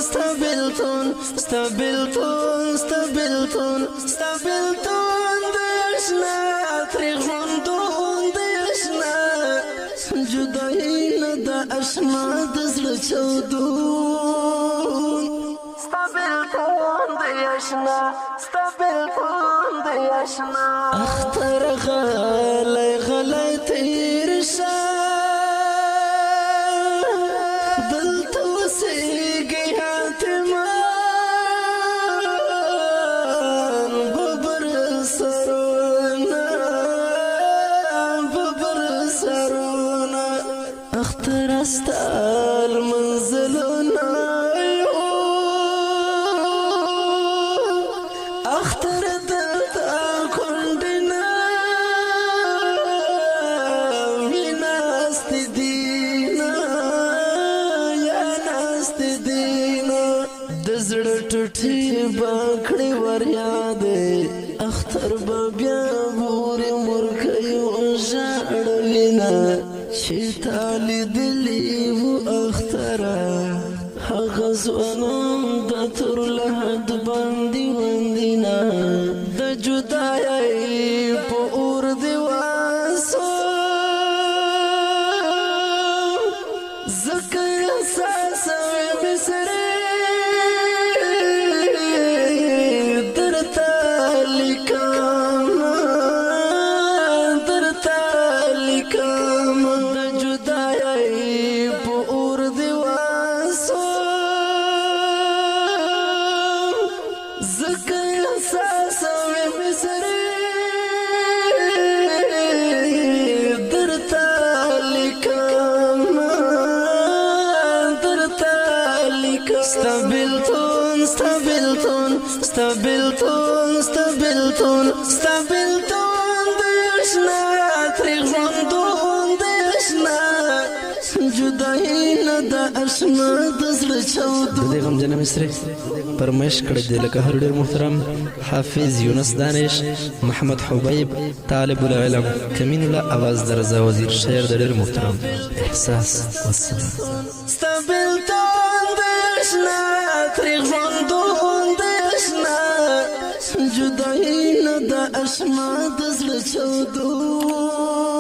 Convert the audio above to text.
ستبلتون ستبلتون ستبلتون ستبلتون دشنا تریخوندون دشنا جدایی ندا اشنا دزل چودون ستبلتون دیشنا ستبلتون دیشنا اختر غلی غلی تیرشا اختر استال منزلنا اختر دلتا كندنا من استدينا يا ناستدينا دزړ ټټي باکړي ور یادې اختر بیا مور مرکي وژړلینا شتالي دلي واخترا غزوانم د تر لحد باندې وندینا د جدای په اور دی واسو زکه احساس بسره درته لیکم درته لیکم Stabilton, stabilton, stabilton, stabilton, stabilton, deshna, trikhondon deshna, judai nada ashna dazl chawdu. دغه جنم مصری پرمش کړی دی لکه هر ډیر محترم حافظ یونس دانش محمد حبیب طالب العلم کمین الله आवाज درزا وزیر شعر د ډیر محترم احساس والسلام تریخوندون دشنا جدایی ندا اشما دزل چودون